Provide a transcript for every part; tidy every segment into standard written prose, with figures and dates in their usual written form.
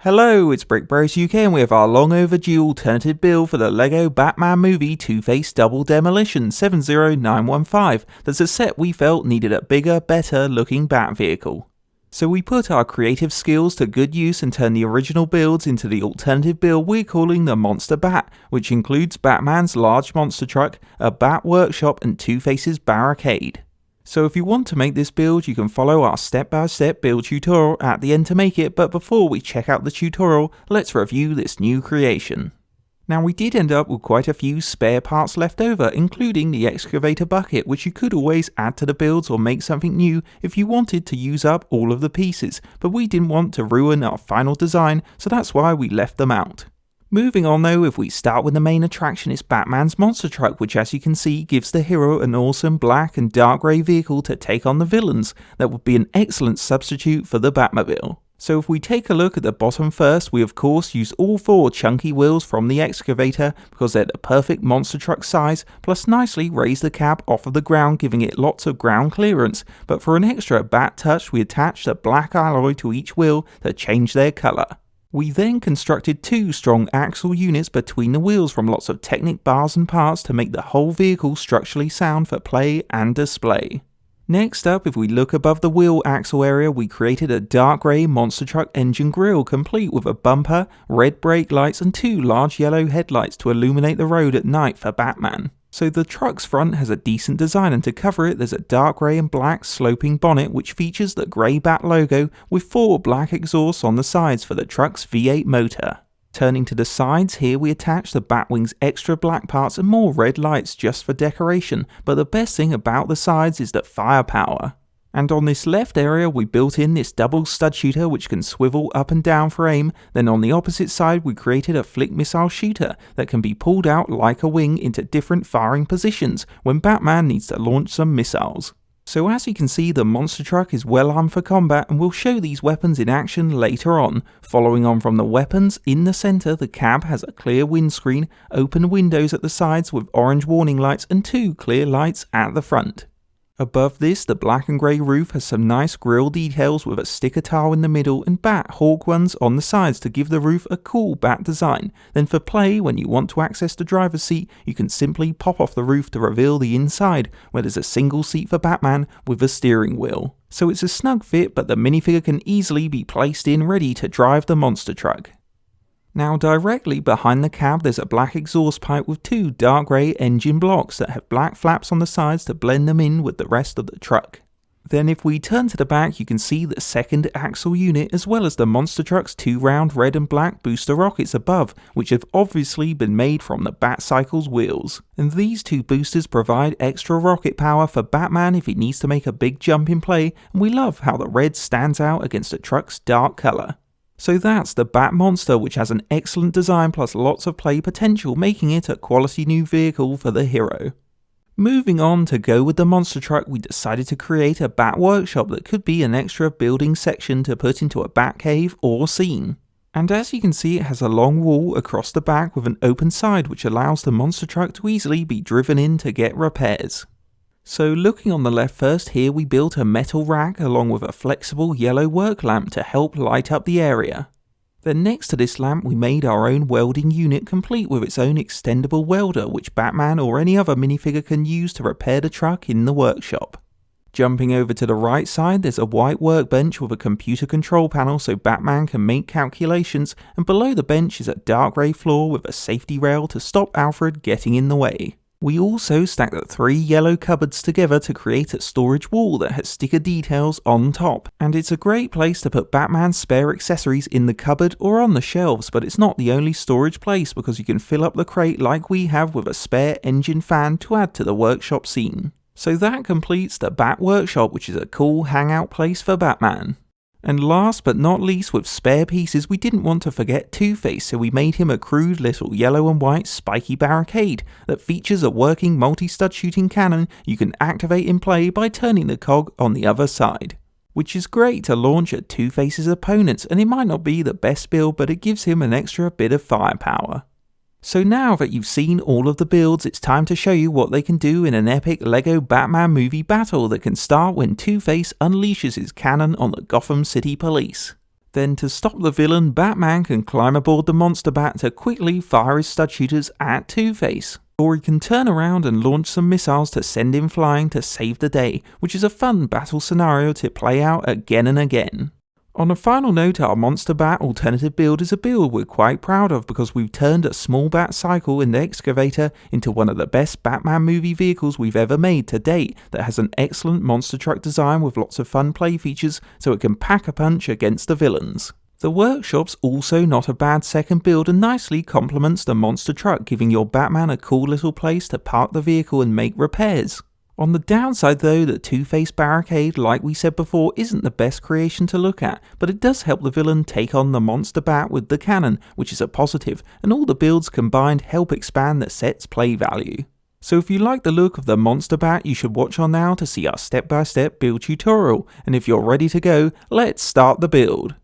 Hello, it's BrickBros UK and we have our long overdue alternative build for the LEGO Batman movie Two-Face Double Demolition 70915. That's a set we felt needed a bigger, better looking Bat vehicle. So we put our creative skills to good use and turned the original builds into the alternative build we're calling the Monster Bat, which includes Batman's large monster truck, a Bat workshop and Two-Face's barricade. So if you want to make this build, you can follow our step-by-step build tutorial at the end to make it, but before we check out the tutorial, let's review this new creation. Now we did end up with quite a few spare parts left over, including the excavator bucket, which you could always add to the builds or make something new if you wanted to use up all of the pieces, but we didn't want to ruin our final design, so that's why we left them out. Moving on though, if we start with the main attraction, it's Batman's monster truck, which as you can see gives the hero an awesome black and dark grey vehicle to take on the villains that would be an excellent substitute for the Batmobile. So if we take a look at the bottom first, we of course use all 4 chunky wheels from the excavator because they're the perfect monster truck size, plus nicely raise the cab off of the ground, giving it lots of ground clearance, but for an extra Bat touch we attached a black alloy to each wheel to change their colour. We then constructed 2 strong axle units between the wheels from lots of Technic bars and parts to make the whole vehicle structurally sound for play and display. Next up, if we look above the wheel axle area, we created a dark grey monster truck engine grille complete with a bumper, red brake lights and 2 large yellow headlights to illuminate the road at night for Batman. So the truck's front has a decent design, and to cover it there's a dark grey and black sloping bonnet which features the grey Bat logo with 4 black exhausts on the sides for the truck's V8 motor. Turning to the sides, here we attach the Batwing's extra black parts and more red lights just for decoration, but the best thing about the sides is the firepower. And on this left area we built in this double stud shooter which can swivel up and down for aim. Then on the opposite side we created a flick missile shooter that can be pulled out like a wing into different firing positions when Batman needs to launch some missiles. So as you can see, the monster truck is well armed for combat, and we'll show these weapons in action later on. Following on from the weapons, in the centre the cab has a clear windscreen, open windows at the sides with orange warning lights and 2 clear lights at the front. Above this, the black and grey roof has some nice grille details with a sticker tile in the middle and Bat hawk ones on the sides to give the roof a cool Bat design. Then for play, when you want to access the driver's seat, you can simply pop off the roof to reveal the inside, where there's a single seat for Batman with a steering wheel. So it's a snug fit, but the minifigure can easily be placed in ready to drive the monster truck. Now directly behind the cab there's a black exhaust pipe with 2 dark grey engine blocks that have black flaps on the sides to blend them in with the rest of the truck. Then if we turn to the back you can see the second axle unit as well as the monster truck's 2 round red and black booster rockets above, which have obviously been made from the Batcycle's wheels. And these 2 boosters provide extra rocket power for Batman if he needs to make a big jump in play, and we love how the red stands out against the truck's dark colour. So that's the Bat Monster, which has an excellent design plus lots of play potential, making it a quality new vehicle for the hero. Moving on, to go with the monster truck we decided to create a Bat workshop that could be an extra building section to put into a Bat cave or scene. And as you can see, it has a long wall across the back with an open side which allows the monster truck to easily be driven in to get repairs. So looking on the left first, here we built a metal rack along with a flexible yellow work lamp to help light up the area. Then next to this lamp we made our own welding unit complete with its own extendable welder which Batman or any other minifigure can use to repair the truck in the workshop. Jumping over to the right side there's a white workbench with a computer control panel so Batman can make calculations, and below the bench is a dark grey floor with a safety rail to stop Alfred getting in the way. We also stacked the 3 yellow cupboards together to create a storage wall that has sticker details on top, and it's a great place to put Batman's spare accessories in the cupboard or on the shelves, but it's not the only storage place because you can fill up the crate like we have with a spare engine fan to add to the workshop scene. So that completes the Bat workshop, which is a cool hangout place for Batman. And last but not least, with spare pieces we didn't want to forget Two-Face, so we made him a crude little yellow and white spiky barricade that features a working multi-stud shooting cannon you can activate in play by turning the cog on the other side. Which is great to launch at Two-Face's opponents, and it might not be the best build but it gives him an extra bit of firepower. So now that you've seen all of the builds, it's time to show you what they can do in an epic LEGO Batman movie battle that can start when Two-Face unleashes his cannon on the Gotham City Police. Then to stop the villain, Batman can climb aboard the Monster Bat to quickly fire his stud shooters at Two-Face. Or he can turn around and launch some missiles to send him flying to save the day, which is a fun battle scenario to play out again and again. On a final note, our Monster Bat alternative build is a build we're quite proud of because we've turned a small bat cycle in the excavator into one of the best Batman movie vehicles we've ever made to date that has an excellent monster truck design with lots of fun play features so it can pack a punch against the villains. The workshop's also not a bad second build and nicely complements the monster truck, giving your Batman a cool little place to park the vehicle and make repairs. On the downside though, the Two-Face barricade, like we said before, isn't the best creation to look at, but it does help the villain take on the Monster Bat with the cannon, which is a positive, and all the builds combined help expand the set's play value. So if you like the look of the Monster Bat, you should watch on now to see our step-by-step build tutorial, and if you're ready to go, let's start the build.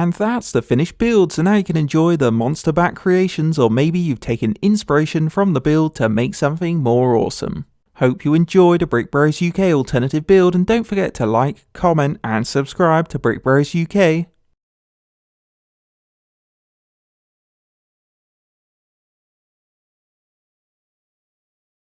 And that's the finished build, so now you can enjoy the monster bat creations, or maybe you've taken inspiration from the build to make something more awesome. Hope you enjoyed a Brick Bros UK alternative build, and don't forget to like, comment and subscribe to Brick Bros UK.